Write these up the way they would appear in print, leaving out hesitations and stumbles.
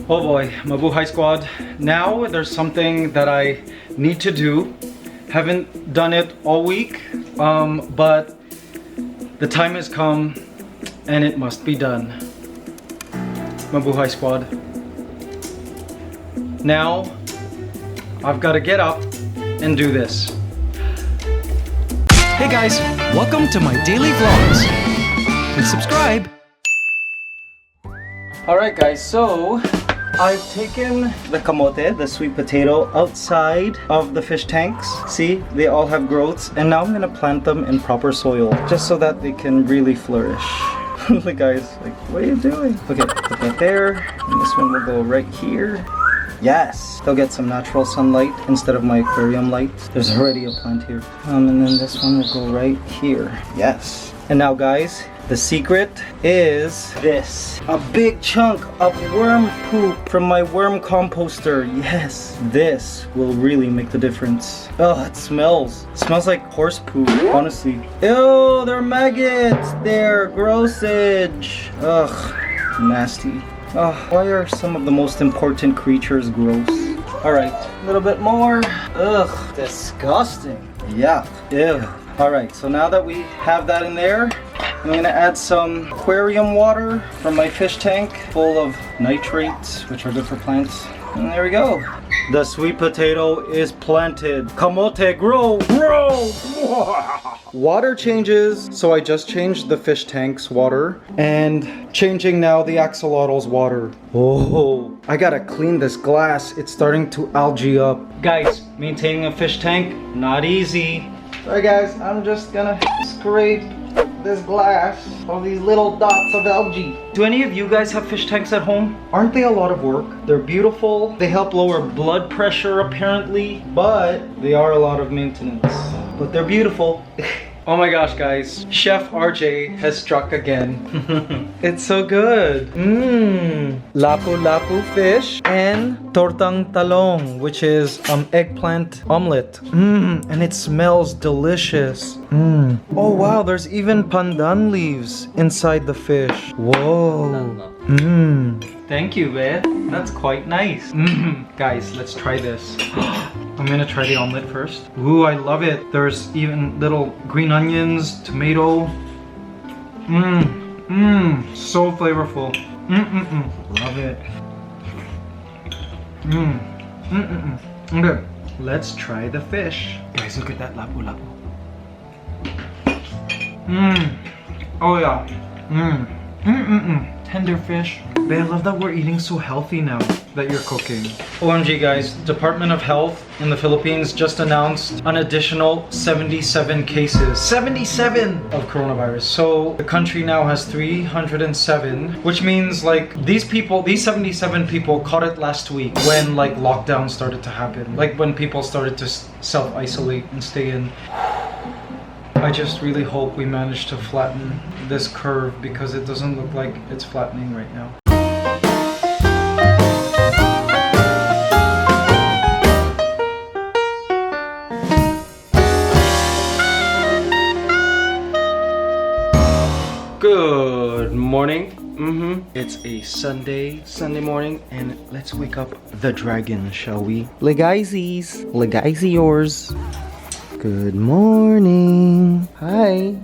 Oh boy, Mabuhay Squad. Now there's something that I need to do. Haven't done it all week, but the time has come and it must be done. Mabuhay Squad. Now I've got to get up and do this. Hey guys, welcome to my daily vlogs. Please subscribe. Alright guys, so I've taken the kamote, the sweet potato, outside of the fish tanks. See, they all have growths, and now I'm gonna plant them in proper soil just so that they can really flourish. Look guys, like, what are you doing? Okay, put that there, and this one will go right here. Yes, they'll get some natural sunlight instead of my aquarium light. There's already a plant here. And then this one will go right here. Yes. And now guys, the secret is this. A big chunk of worm poop from my worm composter. Yes, this will really make the difference. Oh, it smells. It smells like horse poop, honestly. Ew, they're maggots. They're grossage. Ugh, nasty. Oh, why are some of the most important creatures gross? Alright, a little bit more. Ugh, disgusting. Yuck. Ew. Alright, so now that we have that in there, I'm gonna add some aquarium water from my fish tank full of nitrates, which are good for plants. And there we go. The sweet potato is planted. Kamote, grow, grow! Water changes, so I just changed the fish tank's water and changing now the axolotl's water. Oh, I gotta clean this glass. It's starting to algae up. Guys, maintaining a fish tank, not easy. Sorry guys, I'm just gonna scrape this glass, all these little dots of algae. Do any of you guys have fish tanks at home? Aren't they a lot of work? They're beautiful, they help lower blood pressure apparently, but they are a lot of maintenance. But they're beautiful. Oh my gosh guys, Chef RJ has struck again. It's so good. Lapu-lapu fish and tortang talong, which is eggplant omelet. And it smells delicious. Oh wow, there's even pandan leaves inside the fish. Whoa. Thank you, babe. That's quite nice. Guys, let's try this. I'm gonna try the omelet first. Ooh, I love it. There's even little green onions, tomato. So flavorful. Love it. Okay, let's try the fish. Guys, look at that lapu-lapu. Oh yeah. Tender fish. Babe, I love that we're eating so healthy now that you're cooking. OMG guys, Department of Health in the Philippines just announced an additional 77 cases. 77 of coronavirus. So the country now has 307, which means like these 77 people caught it last week when like lockdown started to happen. Like when people started to self-isolate and stay in. I just really hope we manage to flatten this curve because it doesn't look like it's flattening right now. Good morning. It's a Sunday morning, and let's wake up the dragon, shall we? Legaysies, legacy yours. Good morning. Hi.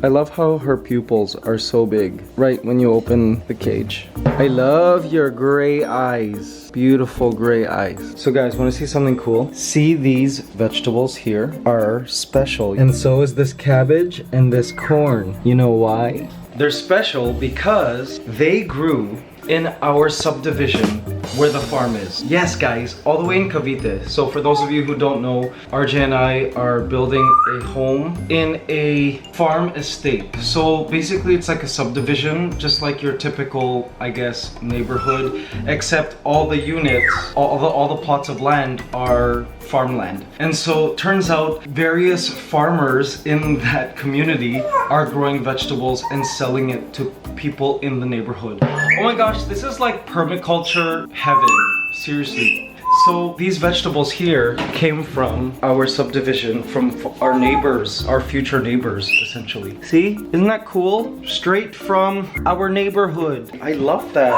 I love how her pupils are so big right when you open the cage. I love your gray eyes. Beautiful gray eyes. So guys, want to see something cool? See, these vegetables here are special. And so is this cabbage and this corn. You know why? They're special because they grew in our subdivision where the farm is. Yes guys, all the way in Cavite. So for those of you who don't know, RJ and I are building a home in a farm estate. So basically it's like a subdivision, just like your typical, I guess, neighborhood, except all the units, all the plots of land are farmland. And so turns out various farmers in that community are growing vegetables and selling it to people in the neighborhood. Oh my gosh, this is like permaculture heaven. Seriously. So these vegetables here came from our subdivision, from our neighbors, our future neighbors, essentially. See? Isn't that cool? Straight from our neighborhood. I love that.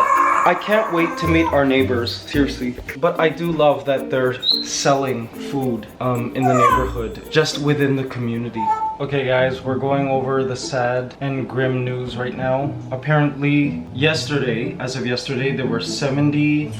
I can't wait to meet our neighbors, seriously. But I do love that they're selling food in the neighborhood, just within the community. Okay guys, we're going over the sad and grim news right now. Apparently, yesterday, as of yesterday, there were 70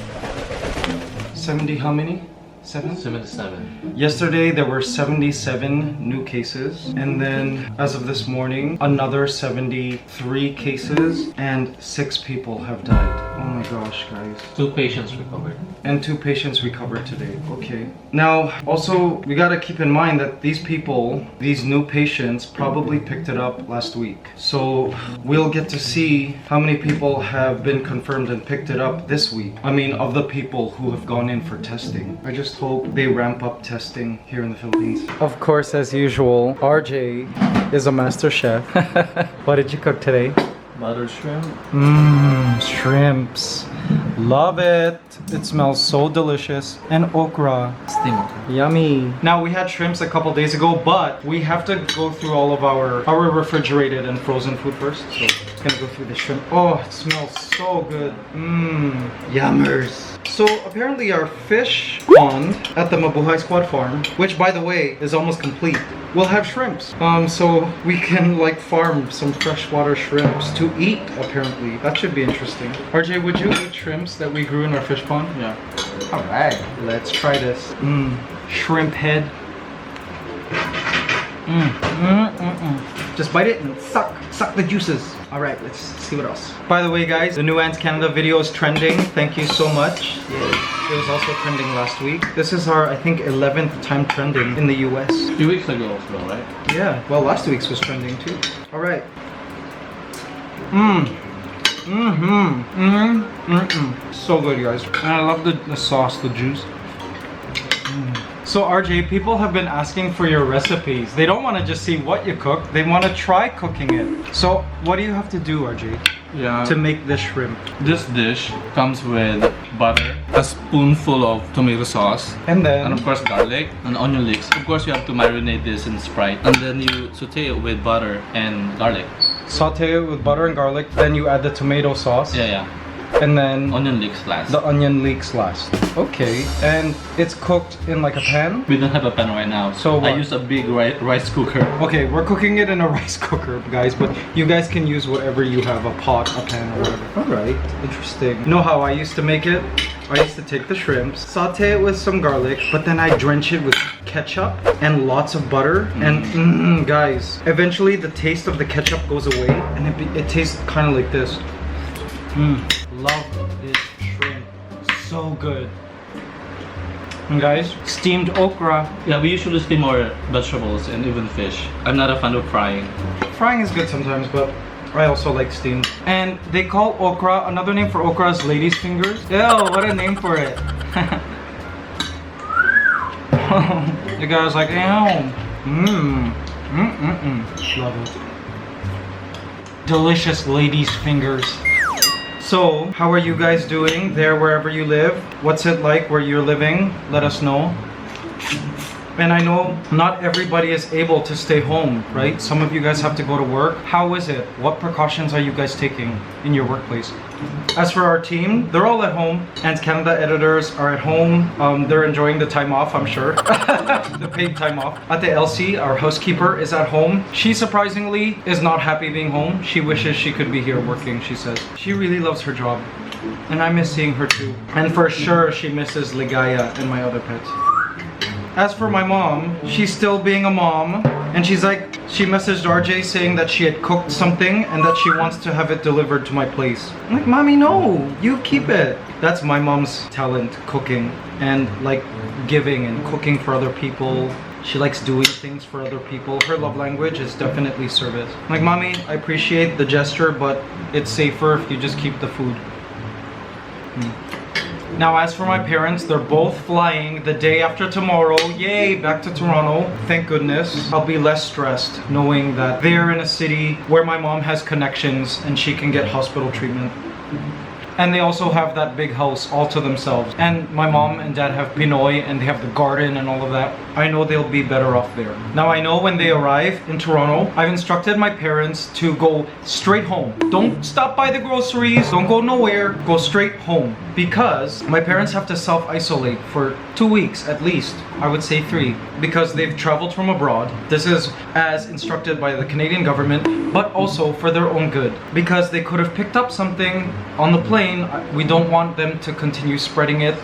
how many? 77. Yesterday there were 77 new cases, and then as of this morning another 73 cases, and 6 people have died. Oh my gosh, guys. 2 patients recovered. And 2 patients recovered today. Okay. Now, also, we gotta keep in mind that these people, these new patients, probably picked it up last week. So, we'll get to see how many people have been confirmed and picked it up this week. I mean, of the people who have gone in for testing. I just hope they ramp up testing here in the Philippines. Of course, as usual, RJ is a master chef. What did you cook today? Butter shrimp. Mmm, shrimps. Love it. It smells so delicious. And okra. Steam. Yummy. Now we had shrimps a couple days ago, but we have to go through all of our refrigerated and frozen food first. So gonna go through the shrimp. Oh, it smells so good. Mmm, yummers. So apparently our fish pond at the Mabuhay Squad farm, which by the way is almost complete, will have shrimps. So we can like farm some freshwater shrimps to eat apparently. That should be interesting. RJ, would you eat shrimps that we grew in our fish pond? Yeah. Alright, let's try this. Mmm, shrimp head. Just bite it and suck the juices. Alright, let's see what else. By the way guys, the new Ants Canada video is trending. Thank you so much. Yay. It was also trending last week. This is our, I think, 11th time trending in the US. 2 weeks ago as well, right? Yeah, well last week's was trending too. Alright. So good, guys. And I love the sauce, the juice. So RJ, people have been asking for your recipes. They don't want to just see what you cook, they want to try cooking it. So what do you have to do, RJ, Yeah. to make this shrimp? This dish comes with butter, a spoonful of tomato sauce, And then, and of course garlic and onion leeks. Of course, you have to marinate this in Sprite, and then you saute it with butter and garlic. saute it with butter and garlic, then you add the tomato sauce, Yeah. and then Onion leeks last. the onion leeks last. Okay, and it's cooked in like a pan? We don't have a pan right now, So I what? use a big rice cooker. Okay, we're cooking it in a rice cooker, guys, but you guys can use whatever you have, a pot, a pan, or whatever. Alright, interesting. You know how I used to make it? I used to take the shrimps, saute it with some garlic, but then I drench it with ketchup and lots of butter. And guys, eventually the taste of the ketchup goes away, and it tastes kind of like this. Love this shrimp. So good. And guys, steamed okra. Yeah, we usually steam our vegetables and even fish. I'm not a fan of frying. Frying is good sometimes, but I also like steamed. And they call okra, another name for okra is lady's fingers. Ew, what a name for it. The guy was like, ew. Love it. Delicious lady's fingers. So, how are you guys doing there wherever you live? What's it like where you're living? Let us know. And I know not everybody is able to stay home, right? Some of you guys have to go to work. How is it? What precautions are you guys taking in your workplace? As for our team, they're all at home. Ants Canada editors are at home. They're enjoying the time off, I'm sure. The paid time off. Ate Elsie, our housekeeper, is at home. She surprisingly is not happy being home. She wishes she could be here working, she says. She really loves her job. And I miss seeing her too. And for sure, she misses Ligaya and my other pets. As for my mom, she's still being a mom, and she messaged RJ saying that she had cooked something and that she wants to have it delivered to my place. I'm like, Mommy, no, you keep it. That's my mom's talent, cooking and like giving and cooking for other people. She likes doing things for other people. Her love language is definitely service. I'm like, Mommy, I appreciate the gesture, but it's safer if you just keep the food. Now, as for my parents, they're both flying the day after tomorrow. Yay, back to Toronto. Thank goodness. I'll be less stressed knowing that they're in a city where my mom has connections and she can get hospital treatment. And they also have that big house all to themselves. And my mom and dad have Pinoy and they have the garden and all of that. I know they'll be better off there. Now I know when they arrive in Toronto, I've instructed my parents to go straight home. Don't stop by the groceries, don't go nowhere, go straight home. Because my parents have to self-isolate for 2 weeks at least. I would say 3, because they've traveled from abroad. This is as instructed by the Canadian government, but also for their own good. Because they could have picked up something on the plane. We don't want them to continue spreading it.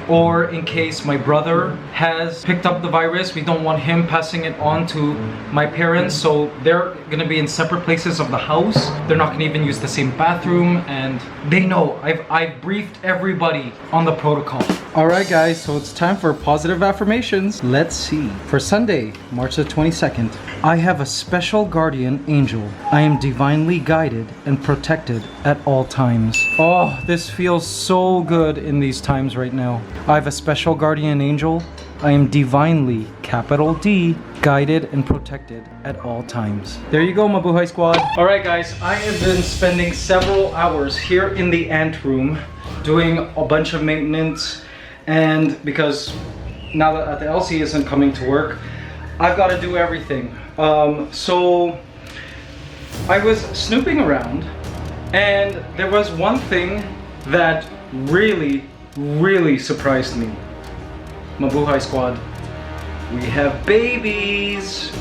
Or in case my brother has picked up the virus, we don't want him passing it on to my parents. So they're gonna be in separate places of the house. They're not gonna even use the same bathroom, and they know. I've briefed everybody on the protocol. Alright guys, so it's time for positive affirmations. Let's see. For Sunday, March the 22nd, I have a special guardian angel. I am divinely guided and protected at all times. Oh, this feels so good in these times right now. I have a special guardian angel. I am divinely, capital D, guided and protected at all times. There you go, Mabuhay Squad. Alright guys, I have been spending several hours here in the ant room doing a bunch of maintenance, and because now that the LC isn't coming to work, I've got to do everything. So I was snooping around and there was one thing that really surprised me. Mabuhay Squad, we have babies.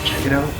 Check it out.